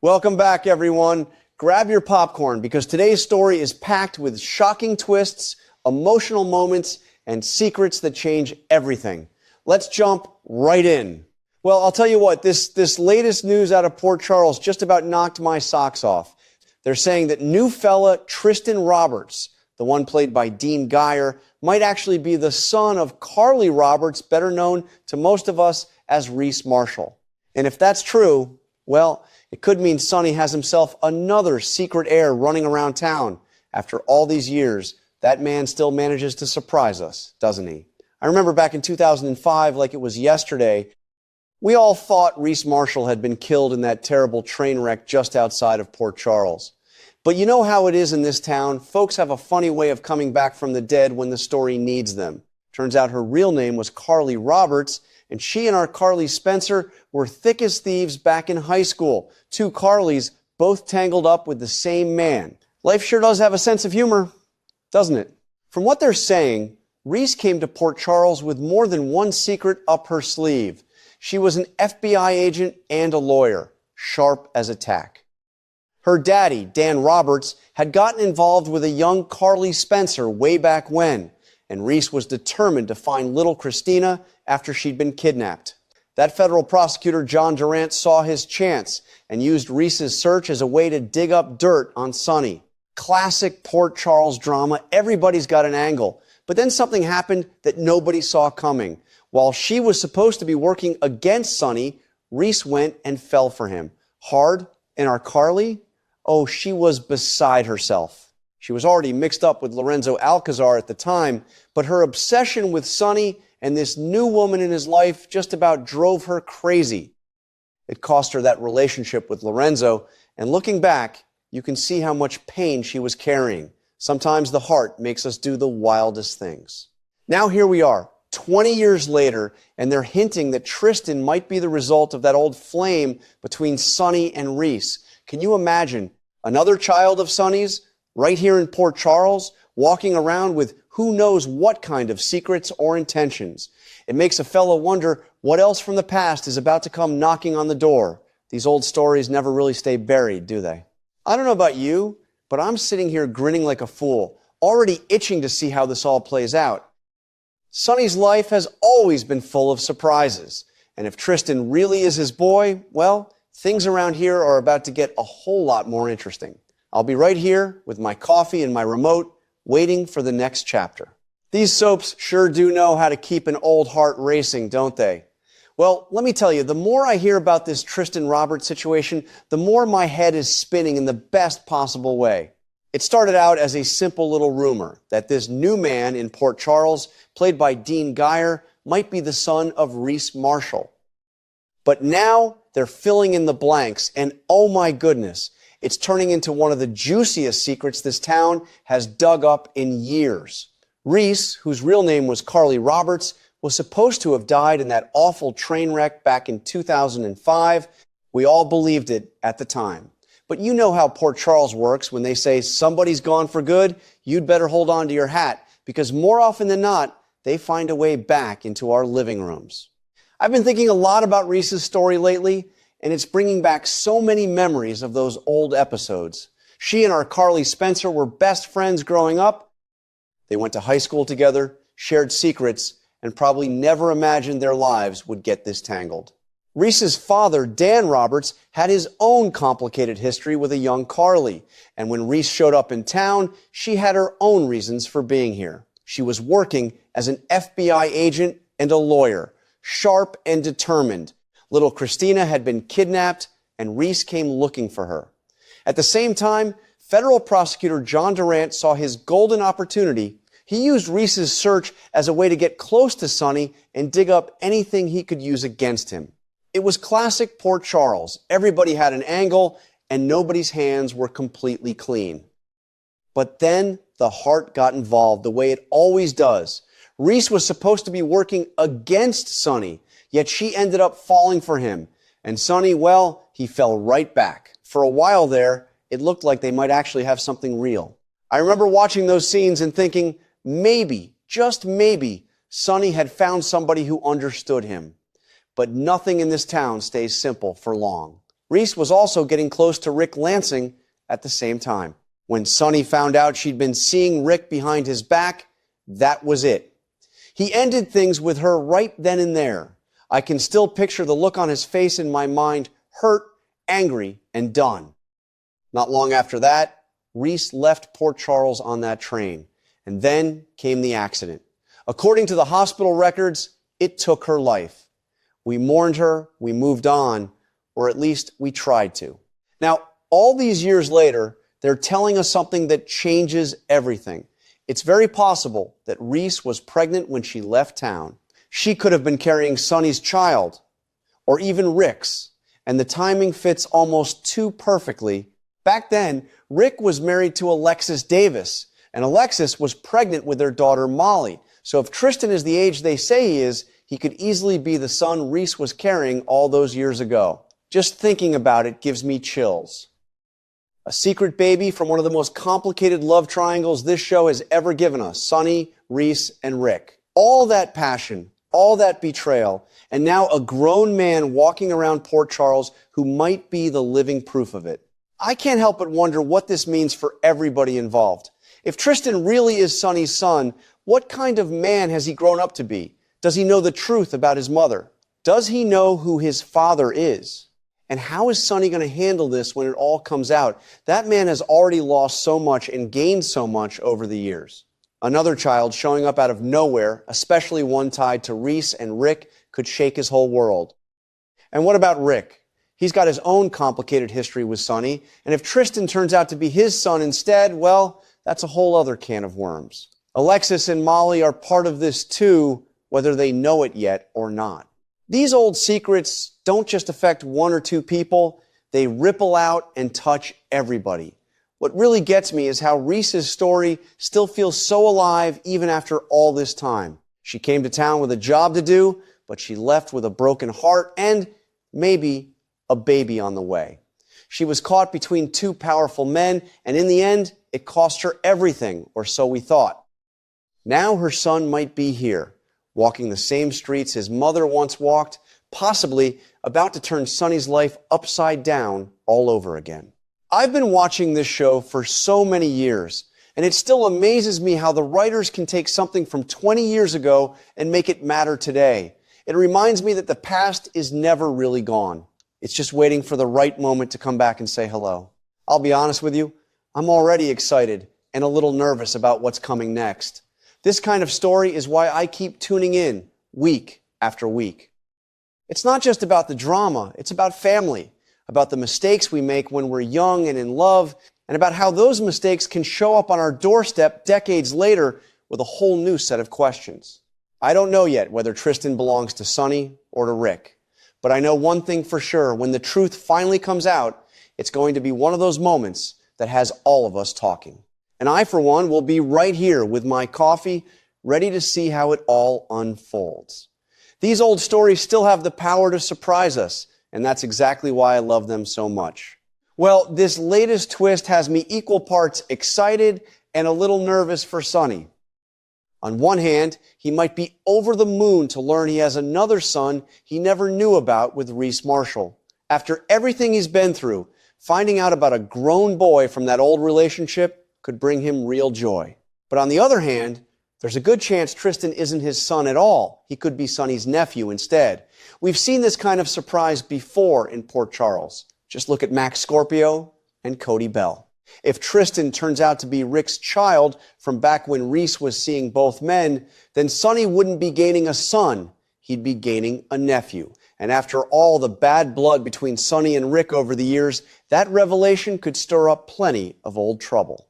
Welcome back, everyone. Grab your popcorn because today's story is packed with shocking twists, emotional moments, and secrets that change everything. Let's jump right in. Well, I'll tell you what, this latest news out of Port Charles just about knocked my socks off. They're saying that new fella Tristan Roberts, the one played by Dean Geyer, might actually be the son of Carly Roberts, better known to most of us as Reese Marshall. And if that's true, well, it could mean Sonny has himself another secret heir running around town. After all these years, that man still manages to surprise us, doesn't he? I remember back in 2005, like it was yesterday, we all thought Reese Marshall had been killed in that terrible train wreck just outside of Port Charles. But you know how it is in this town. Folks have a funny way of coming back from the dead when the story needs them. Turns out her real name was Carly Roberts, and she and our Carly Spencer were thick as thieves back in high school. Two Carlys, both tangled up with the same man. Life sure does have a sense of humor, doesn't it? From what they're saying, Reese came to Port Charles with more than one secret up her sleeve. She was an FBI agent and a lawyer, sharp as a tack. Her daddy, Dan Roberts, had gotten involved with a young Carly Spencer way back when, and Reese was determined to find little Christina after she'd been kidnapped. That federal prosecutor, John Durant, saw his chance and used Reese's search as a way to dig up dirt on Sonny. Classic Port Charles drama. Everybody's got an angle. But then something happened that nobody saw coming. While she was supposed to be working against Sonny, Reese went and fell for him. Hard. And our Carly? Oh, she was beside herself. She was already mixed up with Lorenzo Alcazar at the time, but her obsession with Sonny and this new woman in his life just about drove her crazy. It cost her that relationship with Lorenzo, and looking back, you can see how much pain she was carrying. Sometimes the heart makes us do the wildest things. Now here we are, 20 years later, and they're hinting that Tristan might be the result of that old flame between Sonny and Reese. Can you imagine another child of Sonny's right here in Port Charles, walking around with who knows what kind of secrets or intentions? It makes a fellow wonder what else from the past is about to come knocking on the door. These old stories never really stay buried, do they? I don't know about you, but I'm sitting here grinning like a fool, already itching to see how this all plays out. Sonny's life has always been full of surprises, and if Tristan really is his boy, well, things around here are about to get a whole lot more interesting. I'll be right here with my coffee and my remote, waiting for the next chapter. These soaps sure do know how to keep an old heart racing, don't they? Well, let me tell you, the more I hear about this Tristan Roberts situation, the more my head is spinning in the best possible way. It started out as a simple little rumor that this new man in Port Charles, played by Dean Geyer, might be the son of Reese Marshall. But now they're filling in the blanks, and oh my goodness, it's turning into one of the juiciest secrets this town has dug up in years. Reese, whose real name was Carly Roberts, was supposed to have died in that awful train wreck back in 2005. We all believed it at the time. But you know how Port Charles works when they say somebody's gone for good, you'd better hold on to your hat, because more often than not, they find a way back into our living rooms. I've been thinking a lot about Reese's story lately, and it's bringing back so many memories of those old episodes. She and our Carly Spencer were best friends growing up. They went to high school together, shared secrets, and probably never imagined their lives would get this tangled. Reese's father, Dan Roberts, had his own complicated history with a young Carly, and when Reese showed up in town, she had her own reasons for being here. She was working as an FBI agent and a lawyer, sharp and determined. Little Christina had been kidnapped, and Reese came looking for her. At the same time, federal prosecutor John Durant saw his golden opportunity. He used Reese's search as a way to get close to Sonny and dig up anything he could use against him. It was classic Port Charles. Everybody had an angle, and nobody's hands were completely clean. But then the heart got involved the way it always does. Reese was supposed to be working against Sonny, yet she ended up falling for him. And Sonny, well, he fell right back. For a while there, it looked like they might actually have something real. I remember watching those scenes and thinking, maybe, just maybe, Sonny had found somebody who understood him. But nothing in this town stays simple for long. Reese was also getting close to Rick Lansing at the same time. When Sonny found out she'd been seeing Rick behind his back, that was it. He ended things with her right then and there. I can still picture the look on his face in my mind, hurt, angry, and done. Not long after that, Reese left Port Charles on that train, and then came the accident. According to the hospital records, it took her life. We mourned her, we moved on, or at least we tried to. Now, all these years later, they're telling us something that changes everything. It's very possible that Reese was pregnant when she left town. She could have been carrying Sonny's child, or even Rick's, and the timing fits almost too perfectly. Back then, Rick was married to Alexis Davis, and Alexis was pregnant with their daughter Molly. So if Tristan is the age they say he is, he could easily be the son Reese was carrying all those years ago. Just thinking about it gives me chills. A secret baby from one of the most complicated love triangles this show has ever given us, Sonny, Reese, and Rick. All that passion, all that betrayal, and now a grown man walking around Port Charles who might be the living proof of it. I can't help but wonder what this means for everybody involved. If Tristan really is Sonny's son, what kind of man has he grown up to be? Does he know the truth about his mother? Does he know who his father is? And how is Sonny going to handle this when it all comes out? That man has already lost so much and gained so much over the years. Another child showing up out of nowhere, especially one tied to Reese and Rick, could shake his whole world. And what about Rick? He's got his own complicated history with Sonny, and if Tristan turns out to be his son instead, well, that's a whole other can of worms. Alexis and Molly are part of this too, whether they know it yet or not. These old secrets don't just affect one or two people, they ripple out and touch everybody. What really gets me is how Reese's story still feels so alive even after all this time. She came to town with a job to do, but she left with a broken heart and maybe a baby on the way. She was caught between two powerful men, and in the end, it cost her everything, or so we thought. Now her son might be here, walking the same streets his mother once walked, possibly about to turn Sonny's life upside down all over again. I've been watching this show for so many years, and it still amazes me how the writers can take something from 20 years ago and make it matter today. It reminds me that the past is never really gone. It's just waiting for the right moment to come back and say hello. I'll be honest with you, I'm already excited and a little nervous about what's coming next. This kind of story is why I keep tuning in week after week. It's not just about the drama, it's about family, about the mistakes we make when we're young and in love, and about how those mistakes can show up on our doorstep decades later with a whole new set of questions. I don't know yet whether Tristan belongs to Sonny or to Rick, but I know one thing for sure, when the truth finally comes out, it's going to be one of those moments that has all of us talking. And I, for one, will be right here with my coffee, ready to see how it all unfolds. These old stories still have the power to surprise us, and that's exactly why I love them so much. Well, this latest twist has me equal parts excited and a little nervous for Sonny. On one hand, he might be over the moon to learn he has another son he never knew about with Reese Marshall. After everything he's been through, finding out about a grown boy from that old relationship could bring him real joy. But on the other hand, there's a good chance Tristan isn't his son at all. He could be Sonny's nephew instead. We've seen this kind of surprise before in Port Charles. Just look at Max Scorpio and Cody Bell. If Tristan turns out to be Rick's child from back when Reese was seeing both men, then Sonny wouldn't be gaining a son. He'd be gaining a nephew. And after all the bad blood between Sonny and Rick over the years, that revelation could stir up plenty of old trouble.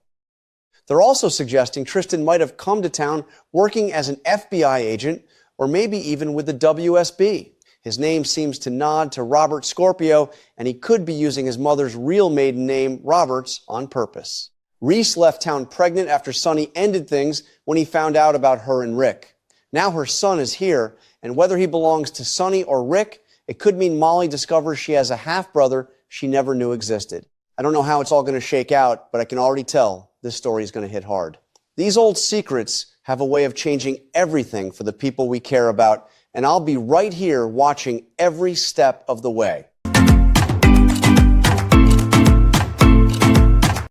They're also suggesting Tristan might have come to town working as an FBI agent or maybe even with the WSB. His name seems to nod to Robert Scorpio, and he could be using his mother's real maiden name, Roberts, on purpose. Reese left town pregnant after Sonny ended things when he found out about her and Rick. Now her son is here, and whether he belongs to Sonny or Rick, it could mean Molly discovers she has a half-brother she never knew existed. I don't know how it's all going to shake out, but I can already tell this story is going to hit hard. These old secrets have a way of changing everything for the people we care about, and I'll be right here watching every step of the way.